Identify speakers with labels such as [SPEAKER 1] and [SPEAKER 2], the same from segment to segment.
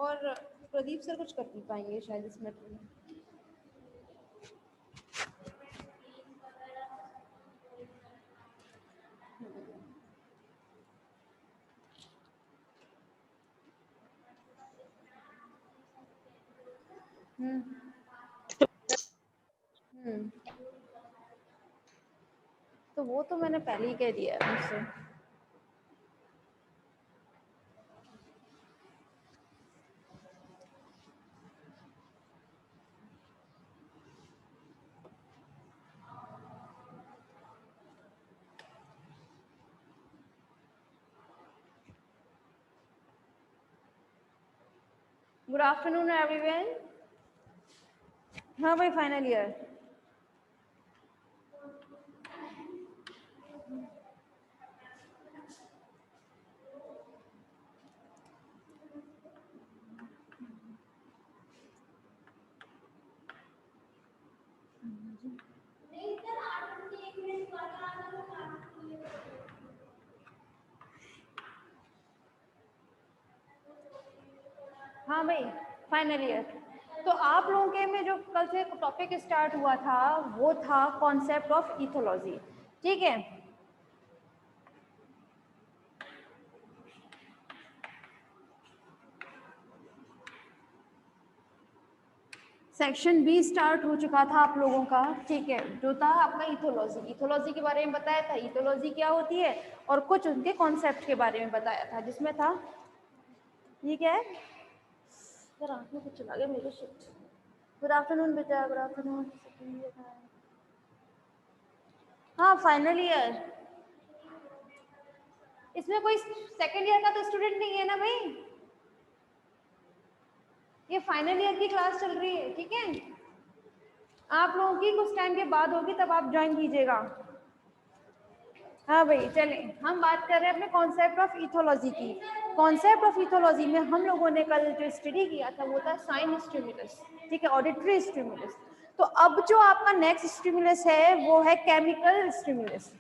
[SPEAKER 1] और प्रदीप सर कुछ कर नहीं पाएंगे शायद इस मैटर में। तो वो तो मैंने पहले ही कह दिया है मुझसे। Good afternoon everyone. हाँ भाई, फाइनल ईयर। हाँ भाई, फाइनल ईयर। तो आप लोगों के में जो कल से टॉपिक स्टार्ट हुआ था वो था कॉन्सेप्ट ऑफ इथोलॉजी, ठीक है। सेक्शन बी स्टार्ट हो चुका था आप लोगों का, ठीक है, जो था आपका इथोलॉजी। इथोलॉजी के बारे में बताया था, इथोलॉजी क्या होती है, और कुछ उनके कॉन्सेप्ट के बारे में बताया था, जिसमें था ये क्या है, सर आँख में कुछ चला गया मेरे। शिफ्ट। गुड आफ्टरनून बेटा, गुड आफ्टरनून। हाँ, फाइनल ईयर। इसमें कोई सेकेंड ईयर का तो स्टूडेंट नहीं है ना भाई, ये फाइनल ईयर की क्लास चल रही है, ठीक है। आप लोगों की कुछ टाइम के बाद होगी, तब आप ज्वाइन कीजिएगा। हाँ भाई, चले हम बात कर रहे हैं अपने कॉन्सेप्ट ऑफ इथोलॉजी की। कॉन्सेप्ट ऑफ इथोलॉजी में हम लोगों ने कल जो स्टडी किया था वो था साइन स्टिमुलस, ठीक है, ऑडिटरी स्टिमुलस। तो अब जो आपका नेक्स्ट स्टिमुलस है वो है केमिकल स्टिमुलस।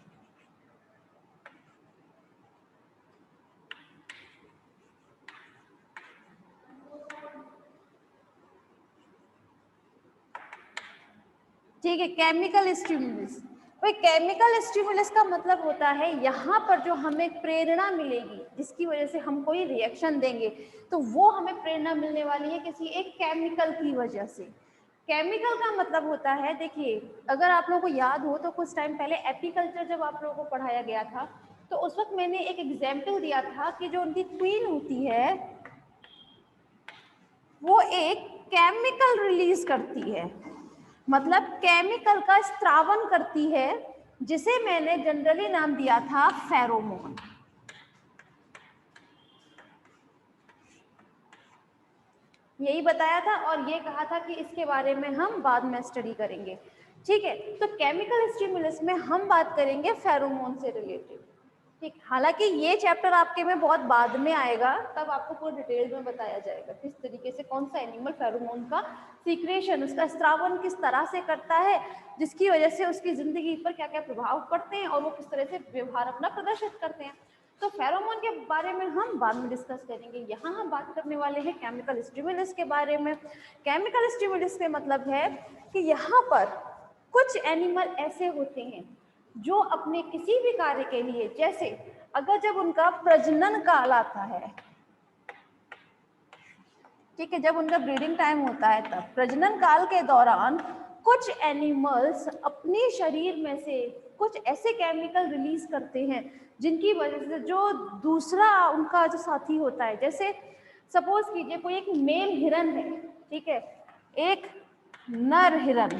[SPEAKER 1] ठीक है, केमिकल स्टिमुलस। भाई केमिकल स्टिमुलस का मतलब होता है यहाँ पर जो हमें प्रेरणा मिलेगी, जिसकी वजह से हम कोई रिएक्शन देंगे, तो वो हमें प्रेरणा मिलने वाली है किसी एक केमिकल की वजह से। केमिकल का मतलब होता है, देखिए अगर आप लोगों को याद हो तो कुछ टाइम पहले एपीकल्चर जब आप लोगों को पढ़ाया गया था, तो उस वक्त मैंने एक एग्जाम्पल दिया था कि जो उनकी क्वीन होती है वो एक केमिकल रिलीज करती है, मतलब केमिकल का स्त्रावन करती है, जिसे मैंने जनरली नाम दिया था फेरोमोन। यही बताया था और ये कहा था कि इसके बारे में हम बाद में स्टडी करेंगे, ठीक है। तो केमिकल स्टिमुलस में हम बात करेंगे फेरोमोन से रिलेटेड, ठीक। हालांकि ये चैप्टर आपके में बहुत बाद में आएगा, तब आपको पूरी डिटेल में बताया जाएगा किस तरीके से कौन सा एनिमल फेरोमोन का सीक्रेशन, उसका स्त्रावन किस तरह से करता है, जिसकी वजह से उसकी जिंदगी पर क्या क्या प्रभाव पड़ते हैं और वो किस तरह से व्यवहार अपना प्रदर्शित करते हैं। तो फेरोमोन के बारे में हम बाद में डिस्कस करेंगे। यहाँ हम बात करने वाले हैं केमिकल स्टिमुलस के बारे में। केमिकल स्टिमुलस का मतलब है कि यहाँ पर कुछ एनिमल ऐसे होते हैं जो अपने किसी भी कार्य के लिए, जैसे अगर जब उनका प्रजनन काल आता है, ठीक है, जब उनका ब्रीडिंग टाइम होता है, तब प्रजनन काल के दौरान कुछ एनिमल्स अपने शरीर में से कुछ ऐसे केमिकल रिलीज करते हैं जिनकी वजह से जो दूसरा उनका जो साथी होता है, जैसे सपोज कीजिए कोई एक मेल हिरन है, ठीक है, एक नर हिरन,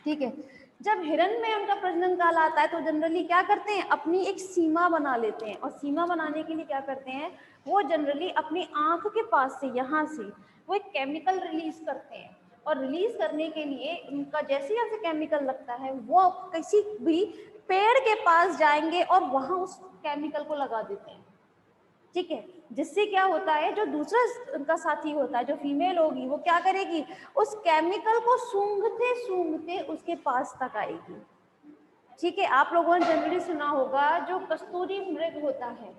[SPEAKER 1] ठीक है, जब हिरन में उनका प्रजनन काल आता है तो जनरली क्या करते हैं, अपनी एक सीमा बना लेते हैं, और सीमा बनाने के लिए क्या करते हैं, वो जनरली अपनी आंख के पास से, यहाँ से वो एक केमिकल रिलीज करते हैं, और रिलीज करने के लिए उनका जैसे जैसे केमिकल लगता है वो किसी भी पेड़ के पास जाएंगे और वहां उस केमिकल को लगा देते हैं, ठीक है, जिससे क्या होता है, जो दूसरा उनका साथी होता है, जो फीमेल होगी, वो क्या करेगी, उस केमिकल को सूंघते सूंघते उसके पास तक आएगी, ठीक है। आप लोगों ने जनरली सुना होगा जो कस्तूरी मृग होता है,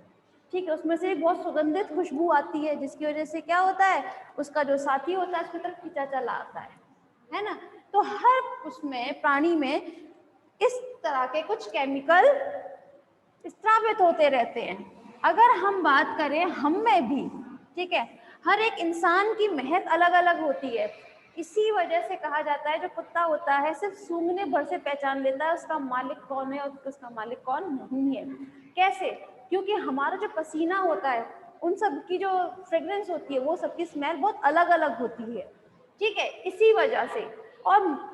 [SPEAKER 1] ठीक है, उसमें से एक बहुत सुगंधित खुशबू आती है, जिसकी वजह से क्या होता है, उसका जो साथी होता है उसकी तरफ खींचा चला आता है ना। तो हर उसमें प्राणी में इस तरह के कुछ केमिकल स्रावित होते रहते हैं। अगर हम बात करें हम में भी, ठीक है, हर एक इंसान की महक अलग अलग होती है। इसी वजह से कहा जाता है जो कुत्ता होता है सिर्फ सूंघने भर से पहचान लेता है उसका मालिक कौन है और उसका मालिक कौन नहीं है। कैसे? क्योंकि हमारा जो पसीना होता है उन सब की जो फ्रेग्रेंस होती है वो सबकी स्मेल बहुत अलग अलग होती है, ठीक है, इसी वजह से। और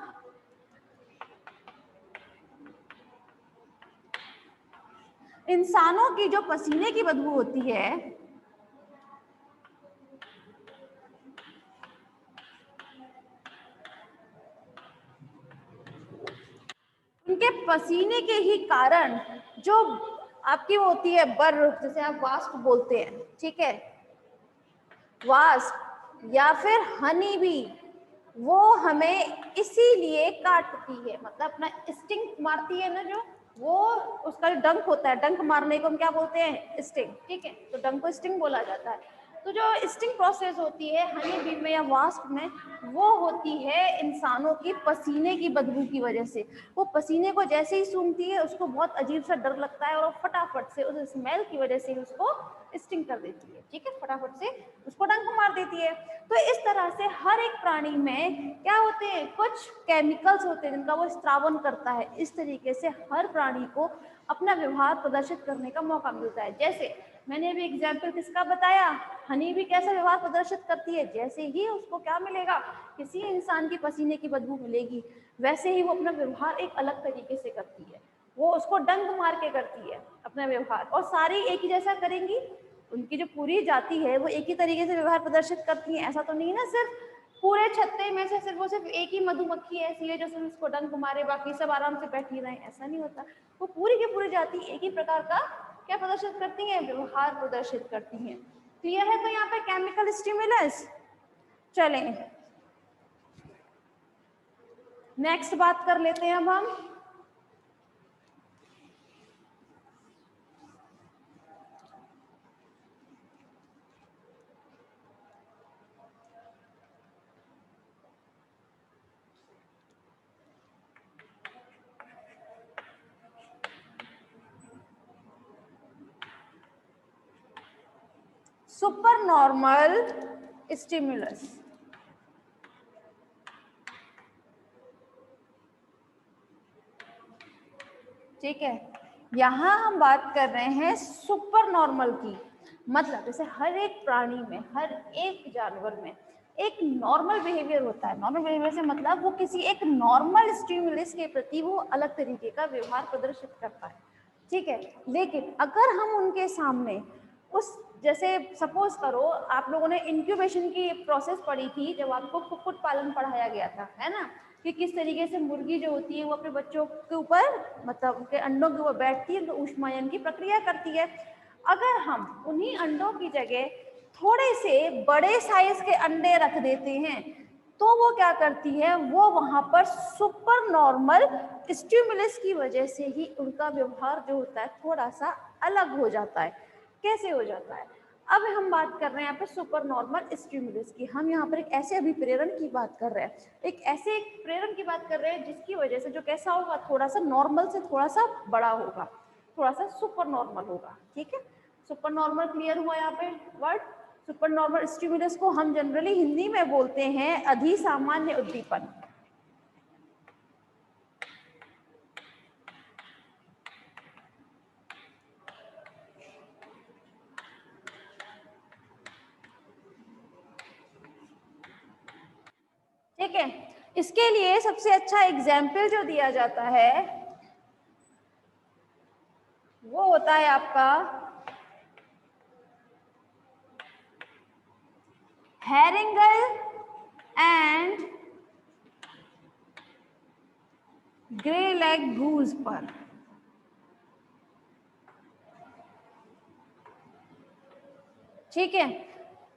[SPEAKER 1] इंसानों की जो पसीने की बदबू होती है, उनके पसीने के ही कारण जो आपकी वो होती है बर, जैसे आप वास्प बोलते हैं, ठीक है, वास्प या फिर हनी भी, वो हमें इसीलिए काटती है, मतलब अपना स्टिंग मारती है ना, जो वो उसका जो डंक होता है, डंक मारने को हम क्या बोलते हैं, स्टिंग, ठीक है, तो डंक को स्टिंग बोला जाता है। तो जो स्टिंग प्रोसेस होती है हनी बी में या वास्प में, वो होती है इंसानों की पसीने की बदबू की वजह से। वो पसीने को जैसे ही सूंघती है उसको बहुत अजीब सा डर लगता है और वो फटाफट से उस स्मेल की वजह से उसको स्टिंग कर देती है, ठीक है, फटाफट से उसको डंक मार देती है। तो इस तरह से हर एक प्राणी में क्या होते हैं, कुछ केमिकल्स होते हैं जिनका वो स्त्रावन करता है। इस तरीके से हर प्राणी को अपना व्यवहार प्रदर्शित करने का मौका मिलता है। जैसे मैंने अभी एग्जाम्पल किसका बताया, हनी भी कैसा व्यवहार प्रदर्शित करती है, जैसे ही उसको क्या मिलेगा, किसी इंसान की पसीने की बदबू मिलेगी, वैसे ही वो अपना व्यवहार एक अलग तरीके से करती है, वो उसको डंक मार के करती है अपना व्यवहार। और सारी एक ही जैसा करेंगी, उनकी जो पूरी जाति है वो एक ही तरीके से व्यवहार प्रदर्शित करती है, ऐसा तो नहीं ना सिर्फ पूरे छत्ते में से सिर्फ वो सिर्फ एक ही मधुमक्खी ऐसी है जो सिर्फ उसको डंक मारे, बाकी सब आराम से बैठी रहे, ऐसा नहीं होता। वो पूरी की पूरी जाति एक ही प्रकार का क्या प्रदर्शित करती है, व्यवहार प्रदर्शित करती हैं। तो यह है तो यहाँ पे केमिकल स्टिमुलस। चलें नेक्स्ट बात कर लेते हैं अब हम सुपर नॉर्मल स्टिमुलस। ठीक है, यहाँ हम बात कर रहे हैं सुपर नॉर्मल की, मतलब जैसे हर एक प्राणी में, हर एक जानवर में एक नॉर्मल बिहेवियर होता है। नॉर्मल बिहेवियर से मतलब वो किसी एक नॉर्मल स्टिमुलस के प्रति वो अलग तरीके का व्यवहार प्रदर्शित करता है, ठीक है। लेकिन अगर हम उनके सामने उस, जैसे सपोज करो आप लोगों ने इंक्यूबेशन की प्रोसेस पढ़ी थी जब आपको कुक्कुट पालन पढ़ाया गया था, है ना, कि किस तरीके से मुर्गी जो होती है वो अपने बच्चों के ऊपर, मतलब उनके अंडों के ऊपर बैठती है, तो ऊष्मायन की प्रक्रिया करती है। अगर हम उन्हीं अंडों की जगह थोड़े से बड़े साइज के अंडे रख देते हैं तो वो क्या करती है, वो वहां पर सुपर नॉर्मल स्टिमुलस की वजह से ही उनका व्यवहार जो होता है थोड़ा सा अलग हो जाता है। कैसे हो जाता है? अब हम बात कर रहे हैं यहाँ पे सुपर नॉर्मल स्टिमुलस की। हम यहाँ पर एक ऐसे अभिप्रेरण की बात कर रहे हैं, एक ऐसे एक प्रेरण की बात कर रहे हैं जिसकी वजह से जो कैसा होगा, थोड़ा सा नॉर्मल से थोड़ा सा बड़ा होगा, थोड़ा सा सुपर नॉर्मल होगा, ठीक है। सुपर नॉर्मल क्लियर हुआ यहाँ पे वर्ड। सुपर नॉर्मल स्टिमुलस को हम जनरली हिंदी में बोलते हैं अधिसामान्य उद्दीपन। ठीक है, इसके लिए सबसे अच्छा एग्जाम्पल जो दिया जाता है वो होता है आपका हैरिंगल एंड ग्रे लेग गूज पर। ठीक है,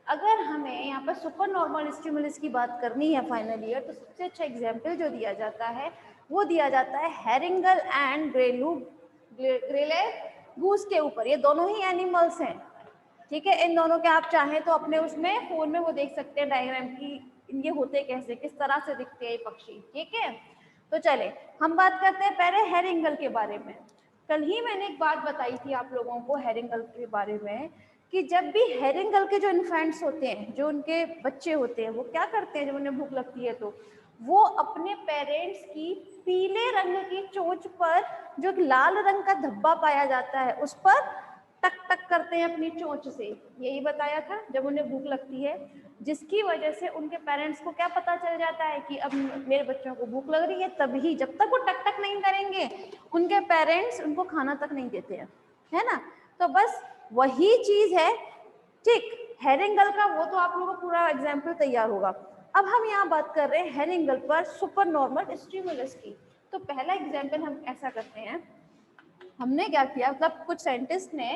[SPEAKER 1] अगर हमें यहाँ पर सुपर नॉर्मल स्टिमुलस की बात करनी है फाइनल ईयर, तो सबसे अच्छा एग्जाम्पल जो दिया जाता है वो दिया जाता है हैरिंगल एंड ग्रेलेग गूस के ऊपर, ये दोनों ही एनिमल्स हैं, ठीक है। इन दोनों के आप चाहें तो अपने उसमें फोन में वो देख सकते हैं डायग्राम की ये होते कैसे, किस तरह से दिखते हैं ये पक्षी, ठीक है। तो चले हम बात करते हैं पहले हेरिंगल के बारे में। कल ही मैंने एक बात बताई थी आप लोगों को हेरिंगल के बारे में कि जब भी हेरिंगल के जो इन्फेंट्स होते हैं, जो उनके बच्चे होते हैं, वो क्या करते हैं जब उन्हें भूख लगती है तो वो अपने पेरेंट्स की पीले रंग की चोंच पर जो एक लाल रंग का धब्बा पाया जाता है उस पर टक टक करते हैं अपनी चोंच से। यही बताया था जब उन्हें भूख लगती है, जिसकी वजह से उनके पेरेंट्स को क्या पता चल जाता है कि अब मेरे बच्चों को भूख लग रही है। तभी जब तक वो टक टक नहीं करेंगे उनके पेरेंट्स उनको खाना तक नहीं देते हैं, है ना। तो बस वही चीज है, ठीक। हेरिंगल का वो तो आप लोगों को पूरा एग्जाम्पल तैयार होगा। अब हम यहाँ बात कर रहे हैं हेरिंगल पर सुपर नॉर्मल स्टिमुलस की। तो पहला एग्जाम्पल हम ऐसा करते हैं, हमने क्या किया, मतलब कुछ साइंटिस्ट ने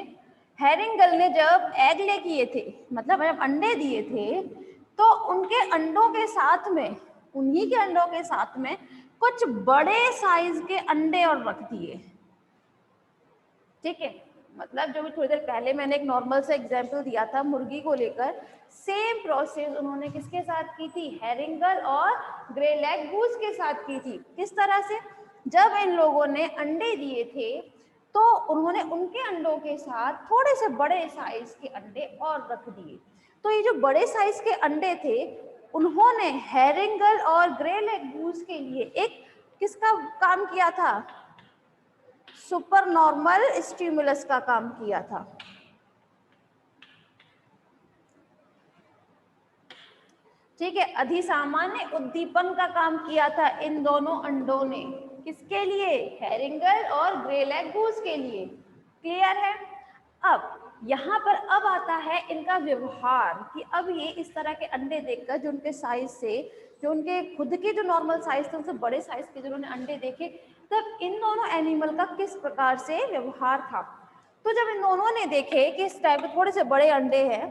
[SPEAKER 1] हेरिंगल ने जब एग ले किए थे, मतलब जब अंडे दिए थे, तो उनके अंडों के साथ में, उन्हीं के अंडों के साथ में कुछ बड़े साइज के अंडे और रख दिए, ठीक है। मतलब जो भी थोड़ी देर पहले मैंने एक नॉर्मल सा एग्जांपल दिया था मुर्गी को लेकर, सेम प्रोसेस उन्होंने किसके साथ की थी, हेरिंगल और ग्रे लेग गूस के साथ की थी। किस तरह से, जब इन लोगों ने अंडे दिए थे तो उन्होंने उनके अंडों के साथ थोड़े से बड़े साइज के अंडे और रख दिए। तो ये जो बड़े साइज के अंडे थे उन्होंने हेरिंगल और ग्रे लेग गूस के लिए एक किसका काम किया था, सुपर नॉर्मल स्टिमुलस का काम किया था, ठीक है। अधिसामान्य उद्दीपन का काम किया था इन दोनों अंडों ने, किसके लिए, हेरिंगल और ग्रे लेग गूस के लिए। क्लियर है। अब यहाँ पर अब आता है इनका व्यवहार कि अब ये इस तरह के अंडे देखकर जो उनके साइज से, जो उनके खुद के जो नॉर्मल साइज थे उनसे बड़े साइज के जिन्होंने अंडे देखे, तब इन दोनों एनिमल का किस प्रकार से व्यवहार था। तो जब इन दोनों ने देखे कि इस टाइप के थोड़े से बड़े अंडे हैं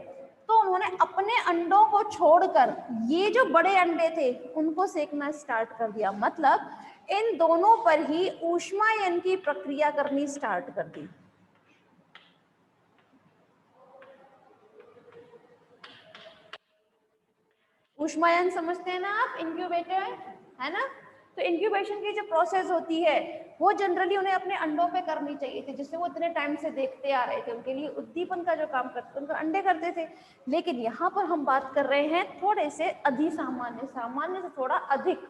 [SPEAKER 1] तो उन्होंने अपने अंडों को छोड़कर ये जो बड़े अंडे थे उनको सेकना स्टार्ट कर दिया। मतलब इन दोनों पर ही ऊष्मायन की प्रक्रिया करनी स्टार्ट कर दी। ऊष्मायन समझते हैं ना आप, इंक्यूबेटर, है ना। तो इंक्यूबेशन की जो प्रोसेस होती है वो जनरली उन्हें अपने अंडों पे करनी चाहिए थी, जिससे वो इतने टाइम से देखते आ रहे थे। उनके लिए उद्दीपन का जो काम करते उनका अंडे करते थे। लेकिन यहाँ पर हम बात कर रहे हैं थोड़े से अधिसामान्य, सामान्य से थोड़ा अधिक,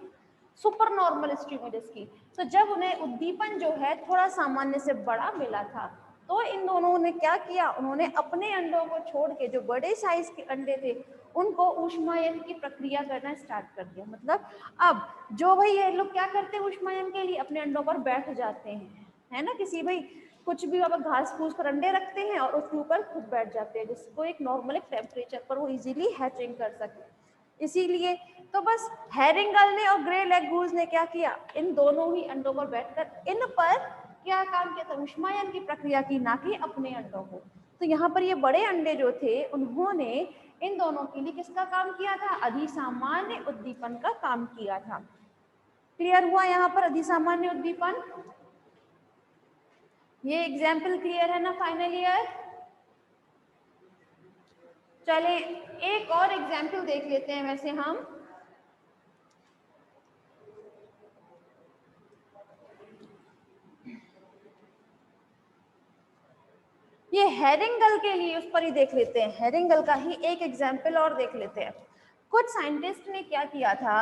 [SPEAKER 1] सुपर नॉर्मल स्टिमुलस की। तो जब उन्हें उद्दीपन जो है थोड़ा सामान्य से बड़ा मिला था तो इन दोनों ने क्या किया, उन्होंने अपने अंडों को छोड़ के जो बड़े साइज के अंडे थे उनको ऊष्मायन की प्रक्रिया करना स्टार्ट कर दिया। मतलब अब जो भाई ये लोग क्या करते हैं ऊष्मायन के लिए, अपने अंडों पर बैठ जाते हैं, है ना। किसी भाई कुछ भी अब घास फूस पर अंडे रखते हैं और उसके ऊपर खुद बैठ जाते हैं, जिसको एक नॉर्मल टेम्परेचर पर वो इजीली हैचिंग कर सके। इसीलिए तो बस हेरिंगल ने और ग्रे लेग गूस ने क्या किया, इन दोनों ही अंडों पर बैठकर इन पर क्या काम किया था, ऊष्मायन की प्रक्रिया की, ना कि अपने अंडों को। तो यहाँ पर ये बड़े अंडे जो थे उन्होंने इन दोनों के लिए किसका काम किया था, अधिसामान्य उद्दीपन का काम किया था। क्लियर हुआ यहाँ पर अधिसामान्य उद्दीपन। ये एग्जाम्पल क्लियर है ना फाइनल ईयर। चले एक और एग्जाम्पल देख लेते हैं वैसे हम। ये हेरिंगल के लिए उस पर ही देख लेते हैं, हेरिंगल का ही एक एग्जाम्पल और देख लेते हैं। कुछ साइंटिस्ट ने क्या किया था,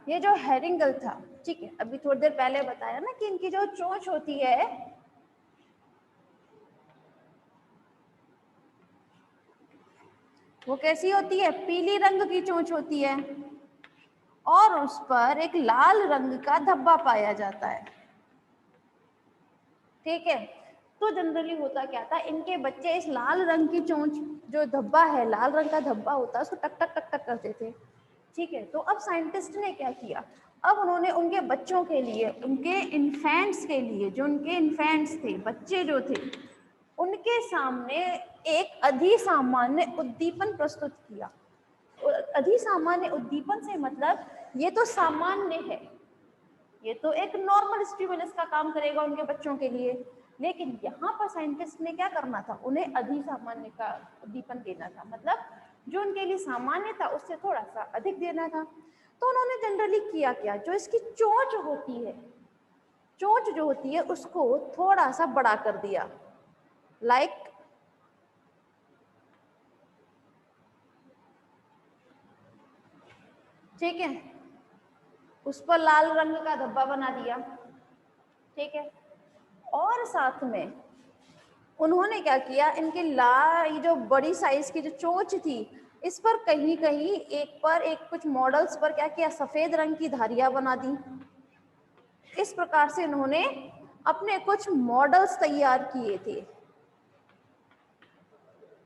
[SPEAKER 1] ये जो हेरिंगल था, ठीक है, अभी थोड़ी देर पहले बताया ना कि इनकी जो चोंच होती है वो कैसी होती है, पीली रंग की चोंच होती है और उस पर एक लाल रंग का धब्बा पाया जाता है, ठीक है। तो जनरली होता क्या था, इनके बच्चे इस लाल रंग की चोंच, जो धब्बा है, लाल रंग का धब्बा होता है, उसको टक टक टक टक करते थे, ठीक है। तो अब साइंटिस्ट ने क्या किया, अब उन्होंने उनके बच्चों के लिए, उनके इन्फेंट्स के लिए, जो उनके इन्फेंट्स थे, बच्चे जो थे, उनके सामने एक अधिसामान्य उद्दीपन प्रस्तुत किया। अधिसामान्य उद्दीपन से मतलब ये तो सामान्य है, ये तो एक नॉर्मल स्टिमुलस का काम करेगा उनके बच्चों के लिए, लेकिन यहाँ पर साइंटिस्ट ने क्या करना था, उन्हें अधिसामान्य का उद्दीपन देना था, मतलब जो उनके लिए सामान्य था उससे थोड़ा सा अधिक देना था। तो उन्होंने जनरली किया क्या, जो इसकी चोंच होती है, चोंच जो होती है उसको थोड़ा सा बड़ा कर दिया, लाइक ठीक है, उस पर लाल रंग का धब्बा बना दिया, ठीक है। और साथ में उन्होंने क्या किया, इनके ये जो बड़ी साइज की जो चोंच थी, इस पर कहीं कहीं एक कुछ मॉडल्स पर क्या किया, सफेद रंग की धारियां बना दी। इस प्रकार से इन्होंने अपने कुछ मॉडल्स तैयार किए थे,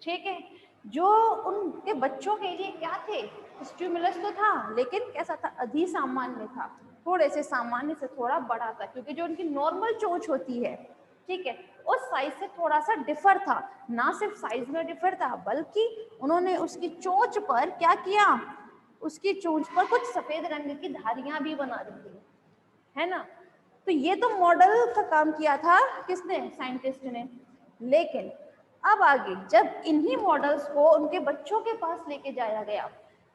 [SPEAKER 1] ठीक है, जो उनके बच्चों के लिए क्या थे, स्टिमुलस तो था लेकिन कैसा था, अधिसामान्य था, थोड़े से सामान्य से थोड़ा बड़ा था, क्योंकि जो उनकी नॉर्मल चोंच होती है, ठीक है, उस साइज से थोड़ा सा डिफर था, ना सिर्फ साइज में डिफर था बल्कि उन्होंने उसकी चोंच पर क्या किया, उसकी चोंच पर कुछ सफेद रंग की धारियां भी बना दी थी, है ना। तो ये तो मॉडल का काम किया था किसने, साइंटिस्ट ने। लेकिन अब आगे जब इन्हीं मॉडल्स को उनके बच्चों के पास लेके जाया गया,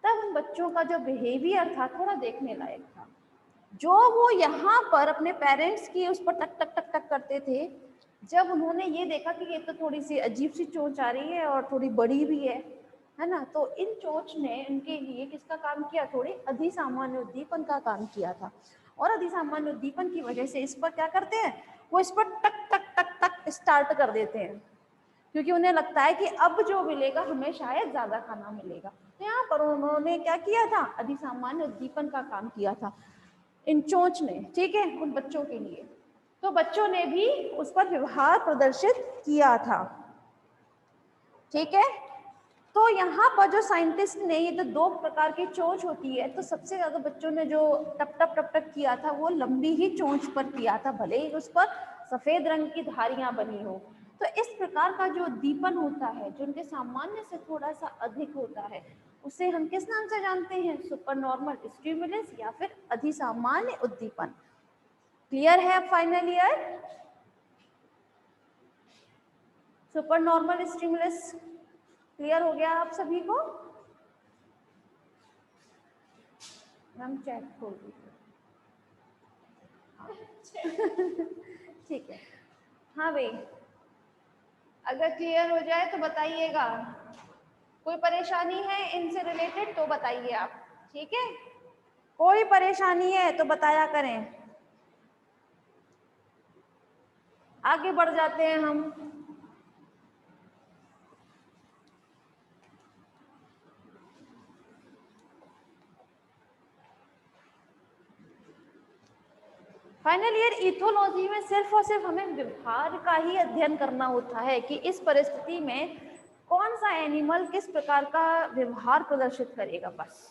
[SPEAKER 1] तब उन बच्चों का जो बिहेवियर था थोड़ा देखने लायक था। जो वो यहाँ पर अपने पेरेंट्स की उस पर टक टक टक टक करते थे, जब उन्होंने ये देखा कि ये तो थोड़ी सी अजीब सी चोंच आ रही है और थोड़ी बड़ी भी है ना, तो इन चोंच ने उनके लिए किसका काम किया, थोड़ी अधिसामान्य उद्दीपन का काम किया था। और अधिसामान्य उद्दीपन की वजह से इस पर क्या करते हैं, वो इस पर टक टक टक टक स्टार्ट कर देते हैं, क्योंकि उन्हें लगता है कि अब जो मिलेगा हमें शायद ज्यादा खाना मिलेगा। तो यहाँ पर उन्होंने क्या किया था, अधिसामान्य उद्दीपन का काम किया था इन चोंच ने, ठीक है, उन बच्चों के लिए। तो बच्चों ने भी उस पर व्यवहार प्रदर्शित किया था, ठीक है। तो यहाँ पर जो साइंटिस्ट ने ये जो दो प्रकार की चोंच होती है, तो सबसे ज्यादा बच्चों ने जो टप टप टप टप किया था वो लंबी ही चोंच पर किया था, भले ही उस पर सफेद रंग की धारियां बनी हो। तो इस प्रकार का जो उद्दीपन होता है, जो उनके सामान्य से थोड़ा सा अधिक होता है, उसे हम किस नाम से जानते हैं, सुपर नॉर्मल स्टिमुलस या फिर अधिसामान्य उद्दीपन। क्लियर है final year, super normal stimulus clear हो गया आप सभी को। मैम चैट खोल दीजिए। ठीक है, हाँ भाई, अगर क्लियर हो जाए तो बताइएगा, कोई परेशानी है इनसे रिलेटेड तो बताइए आप, ठीक है, कोई परेशानी है तो बताया करें। आगे बढ़ जाते हैं हम। फाइनल ईयर इथोलॉजी में सिर्फ और सिर्फ हमें व्यवहार का ही अध्ययन करना होता है कि इस परिस्थिति में कौन सा एनिमल किस प्रकार का व्यवहार प्रदर्शित करेगा, बस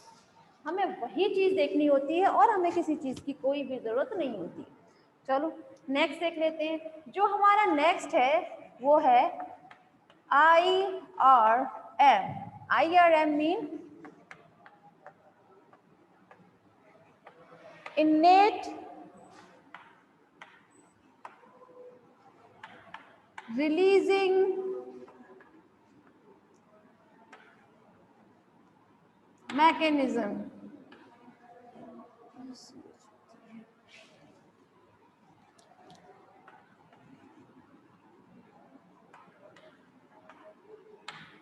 [SPEAKER 1] हमें वही चीज देखनी होती है और हमें किसी चीज की कोई भी जरूरत नहीं होती। चलो नेक्स्ट देख लेते हैं। जो हमारा नेक्स्ट है वो है IRM। IRM mean innate releasing mechanism।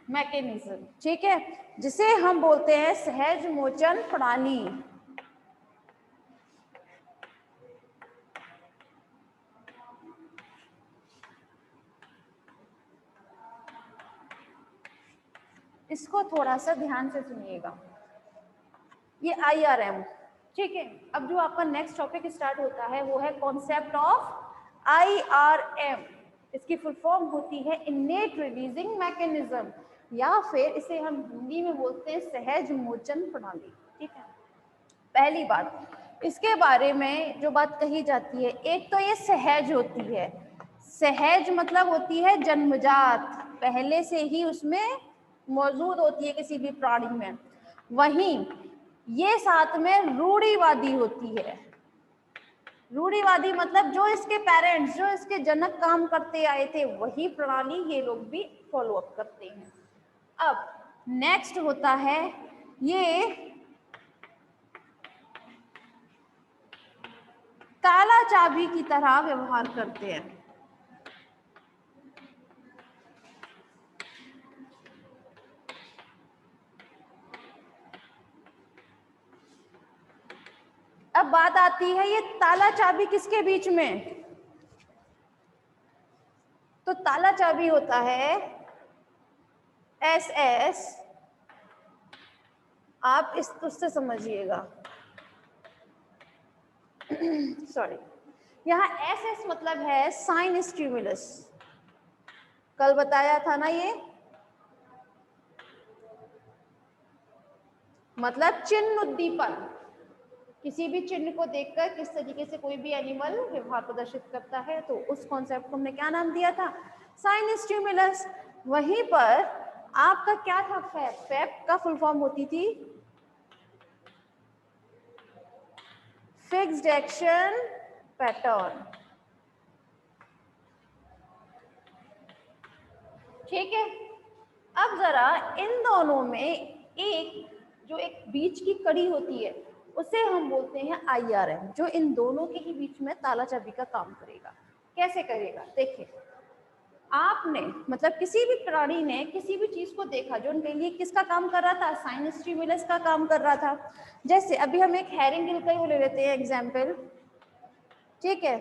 [SPEAKER 1] Mechanism, ठीक है, जिसे हम बोलते हैं सहज मोचन प्रणाली। इसको थोड़ा सा ध्यान से सुनिएगा, ये IRM, ठीक है। अब जो आपका नेक्स्ट टॉपिक स्टार्ट होता है वो है कॉन्सेप्ट ऑफ IRM। इसकी फुल फॉर्म होती है इनेट रिलीजिंग मैकेनिज्म, या फिर इसे हम हिंदी में बोलते हैं सहज मोचन प्रणाली, ठीक है। पहली बात इसके बारे में जो बात कही जाती है, एक तो ये सहज होती है। सहज मतलब होती है जन्मजात, पहले से ही उसमें मौजूद होती है किसी भी प्राणी में। वहीं ये साथ में रूढ़िवादी होती है, रूढ़िवादी मतलब जो इसके पेरेंट्स, जो इसके जनक काम करते आए थे, वही प्रणाली ये लोग भी फॉलो अप करते हैं। अब नेक्स्ट होता है ये ताला चाबी की तरह व्यवहार करते हैं। अब बात आती है ये ताला चाबी किसके बीच में? तो ताला चाबी होता है एस एस, आप इस उससे समझिएगा सॉरी, यहाँ एस एस मतलब है साइन स्टिमुलस, कल बताया था ना, ये मतलब चिन्ह उद्दीपन, किसी भी चिन्ह को देखकर किस तरीके से कोई भी एनिमल व्यवहार प्रदर्शित करता है, तो उस कॉन्सेप्ट को हमने क्या नाम दिया था? Sign stimulus. वहीं पर आपका क्या था? फैप। फैप का फुल फॉर्म होती थी फिक्स्ड एक्शन पैटर्न। ठीक है, अब जरा इन दोनों में एक जो एक बीच की कड़ी होती है उसे हम बोलते हैं IRM, जो इन दोनों के ही बीच में ताला चाबी का काम करेगा। कैसे करेगा? देखिए, आपने मतलब किसी भी प्राणी ने किसी भी चीज को देखा जो उनके लिए किसका काम कर रहा था? साइन स्टिमुलस का काम कर रहा था। जैसे अभी हम एक हैरिंगिल का ही ले लेते हैं एग्जाम्पल। ठीक है,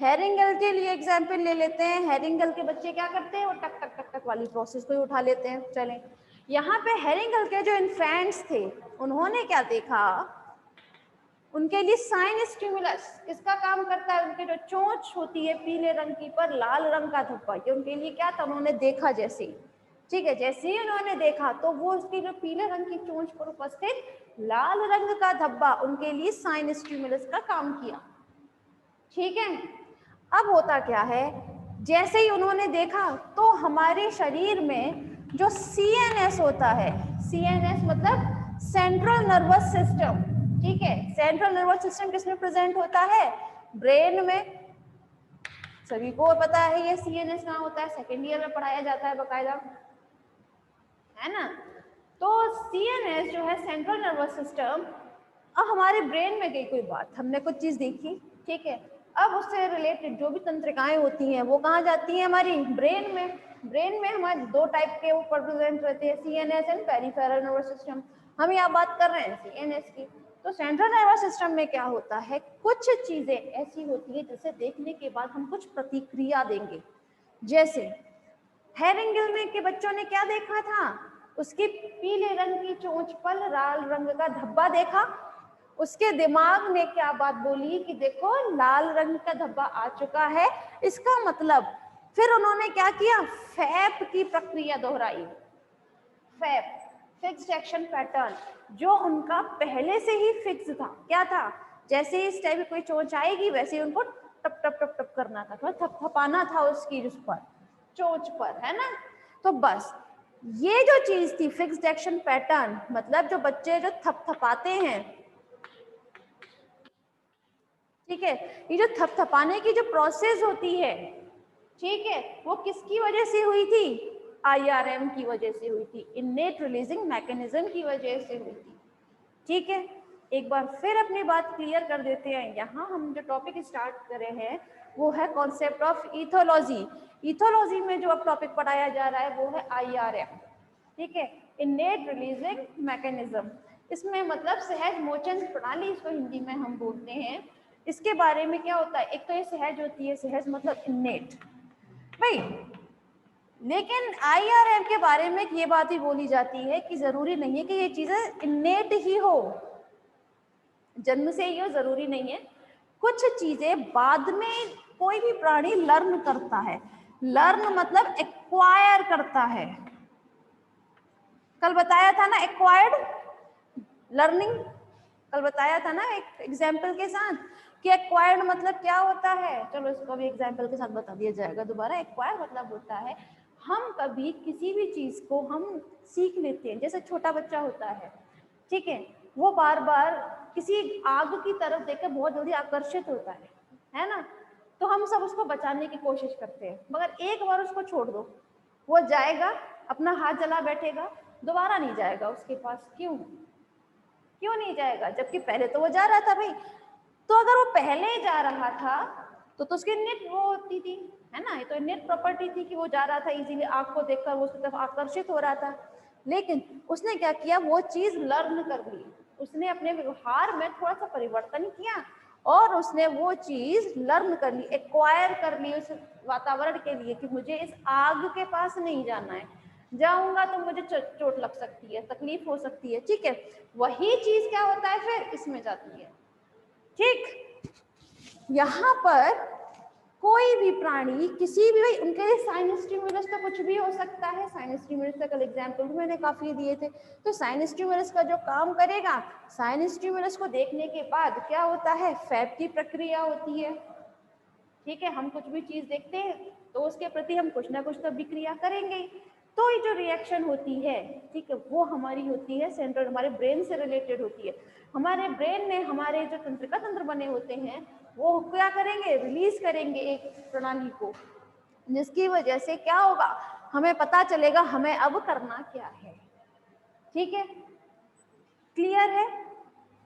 [SPEAKER 1] हैरिंगल के लिए एग्जाम्पल ले लेते हैं। हैरिंगल के बच्चे क्या करते हैं? वो टक टक टक टक वाली प्रोसेस को ही उठा लेते हैं। चलें, यहाँ पे हैरिंगल के जो इन्फेंट्स थे उन्होंने क्या देखा? उनके लिए साइन स्टिमुलस किसका काम करता है? उनकी जो चोंच होती है पीले रंग की पर लाल रंग का धब्बा, ये उनके लिए क्या था? उन्होंने देखा जैसे ही, ठीक है, जैसे ही उन्होंने देखा तो वो उसकी जो पीले रंग की चोंच पर उपस्थित लाल रंग का धब्बा उनके लिए साइन स्टिमुलस का काम किया। ठीक है, अब होता क्या है, जैसे ही उन्होंने देखा तो हमारे शरीर में जो CNS होता है, CNS मतलब सेंट्रल नर्वस सिस्टम, ठीक है, सेंट्रल नर्वस सिस्टम किसमें प्रेजेंट होता है? ब्रेन में। सभी को पता है ये CNS कहाँ होता है, सेकेंड ईयर में पढ़ाया जाता है बकायदा, है ना। तो CNS जो है सेंट्रल नर्वस सिस्टम, अब हमारे ब्रेन में गई कोई बात, हमने कुछ चीज देखी, ठीक है, अब उससे रिलेटेड जो भी तंत्रिकाएं होती हैं वो कहाँ जाती हैं? हमारी ब्रेन में। ब्रेन में हमारे दो टाइप के ऊपर प्रेजेंट रहते हैं, CNS and peripheral nervous system. हम यहाँ बात कर रहे हैं CNS की। तो सेंट्रल नर्वस सिस्टम में क्या होता है, कुछ चीजें ऐसी होती है जिसे देखने के बाद हम कुछ प्रतिक्रिया देंगे। जैसे हैरिंगल में के बच्चों ने क्या देखा था? उसके पीले रंग की चोंच पर लाल रंग का धब्बा देखा। उसके दिमाग ने क्या बात बोली कि देखो लाल रंग का धब्बा आ चुका है, इसका मतलब। फिर उन्होंने क्या किया? फैप की प्रक्रिया दोहराई। फैप, फिक्स्ड एक्शन पैटर्न, जो उनका पहले से ही फिक्स था। क्या था? जैसे ही इस टाइप की कोई चोंच आएगी वैसे ही उनको टप टप टप टप करना था, थोड़ा थपथपाना था उसकी उस पर, चोंच पर, है ना। तो बस ये जो चीज थी फिक्स्ड एक्शन पैटर्न, मतलब जो बच्चे जो थपथपाते हैं, ठीक है, ये जो थपथपाने की जो प्रोसेस होती है, ठीक है, वो किसकी वजह से हुई थी? IRM की वजह से हुई थी, इनेट रिलीजिंग मैकेनिज्म की वजह से हुई थी। ठीक है, एक बार फिर अपनी बात क्लियर कर देते हैं। यहाँ हम जो टॉपिक स्टार्ट कर रहे हैं वो है कॉन्सेप्ट ऑफ इथोलॉजी। इथोलॉजी में जो अब टॉपिक पढ़ाया जा रहा है वो है IRM, ठीक है, इनेट रिलीजिंग मैकेनिज्म। इसमें मतलब सहज मोचन प्रणाली, इसको हिंदी में हम बोलते हैं। इसके बारे में क्या होता है, एक तो ये सहज होती है, सहज मतलब इनेट भाई, लेकिन IRM के बारे में ये बात ही बोली जाती है कि जरूरी नहीं है कि ये चीजें इनेट ही हो, जन्म से ही हो, जरूरी नहीं है। कुछ चीजें बाद में कोई भी प्राणी लर्न करता है। लर्न मतलब एक्वायर करता है। कल बताया था ना एक्वायर्ड लर्निंग, कल बताया था ना एक एग्जाम्पल के साथ कि एक्वायर्ड मतलब क्या होता है। चलो इसको भी एग्जाम्पल के साथ बता दिया जाएगा दोबारा। एक्वायर मतलब होता है हम कभी किसी भी चीज को हम सीख लेते हैं, जैसे छोटा बच्चा होता है, ठीक है, वो बार बार किसी आग की तरफ देखकर बहुत जल्दी आकर्षित होता है ना। तो हम सब उसको बचाने की कोशिश करते हैं, मगर एक बार उसको छोड़ दो, वो जाएगा, अपना हाथ जला बैठेगा, दोबारा नहीं जाएगा उसके पास। क्यों नहीं जाएगा? जबकि पहले तो वो जा रहा था भाई। तो अगर वो पहले जा रहा था तो उसकी नेट वो होती थी, है ना, ये तो नेट प्रॉपर्टी थी कि वो जा रहा था इजीली, आग को देखकर वो उसकी तरफ आकर्षित हो रहा था। लेकिन उसने क्या किया, वो चीज लर्न कर ली, उसने अपने व्यवहार में थोड़ा सा परिवर्तन किया और उसने वो चीज लर्न कर ली, एक्वायर कर ली उस वातावरण के लिए कि मुझे इस आग के पास नहीं जाना है, जाऊंगा तो मुझे चोट लग सकती है, तकलीफ हो सकती है। ठीक है, वही चीज क्या होता है फिर इसमें जाती है। ठीक, यहाँ पर कोई भी प्राणी किसी भी, उनके लिए साइन स्टिमुलस तो कुछ भी हो सकता है। साइन स्टिमुलस का कल एग्जाम्पल भी मैंने काफी दिए थे। तो साइन स्टिमुलस का जो काम करेगा, साइन स्टिमुलस को देखने के बाद क्या होता है, फैब की प्रक्रिया होती है। ठीक है, हम कुछ भी चीज देखते हैं तो उसके प्रति हम कुछ ना कुछ तो विक्रिया करेंगे। तो ये जो रिएक्शन होती है, ठीक है, वो हमारी होती है सेंट्रल, हमारे ब्रेन से रिलेटेड होती है। हमारे ब्रेन में हमारे जो तंत्रिका तंत्र बने होते हैं वो क्या करेंगे, रिलीज करेंगे एक प्रणाली को, जिसकी वजह से क्या होगा, हमें पता चलेगा हमें अब करना क्या है। ठीक है, क्लियर है?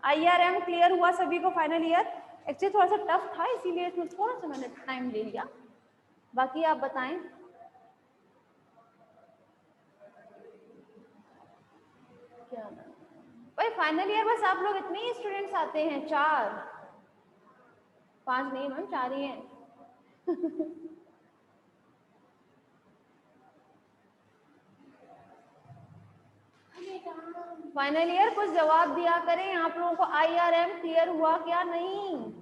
[SPEAKER 1] IRM क्लियर हुआ सभी को? फाइनल ईयर एक्चुअली थोड़ा सा टफ था, इसीलिए इसमें थोड़ा सा मैंने टाइम ले लिया। बाकी आप बताएं। क्या भाई, फाइनल ईयर बस आप लोग इतने ही स्टूडेंट्स आते हैं? 4 5 नहीं मैम, 4 ही हैं। फाइनल ईयर कुछ जवाब दिया करें, आप लोगों को IRM क्लियर हुआ क्या नहीं,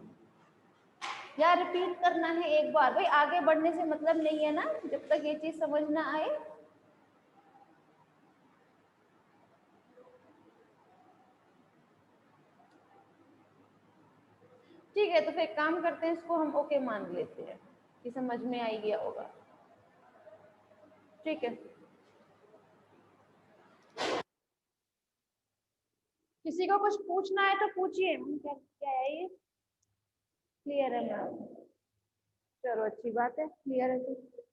[SPEAKER 1] या रिपीट करना है एक बार? भाई आगे बढ़ने से मतलब नहीं है ना जब तक ये चीज समझ ना आए। ठीक है, तो फिर काम करते हैं, इसको हम ओके मान लेते हैं कि समझ में आई गया होगा। ठीक है, किसी को कुछ पूछना है तो पूछिए। क्या क्या है ये? क्लियर है मैम? चलो अच्छी बात है, क्लियर है। तो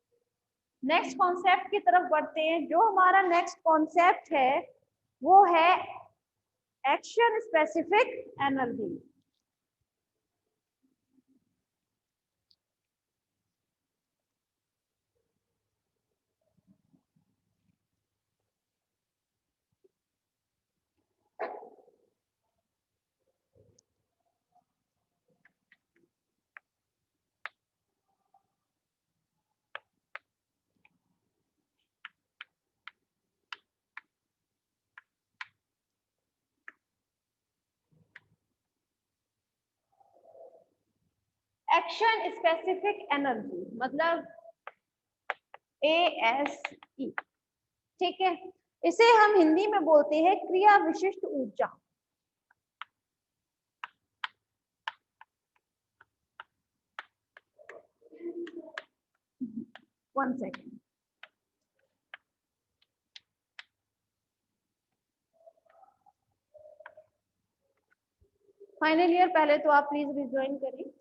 [SPEAKER 1] नेक्स्ट कॉन्सेप्ट की तरफ बढ़ते हैं। जो हमारा नेक्स्ट कॉन्सेप्ट है वो है action specific energy. Action specific energy मतलब ASE। ठीक है, इसे हम हिंदी में बोलते हैं क्रिया विशिष्ट ऊर्जा। 1 सेकेंड। फाइनल ईयर पहले तो आप प्लीज रिज्वाइन करिए।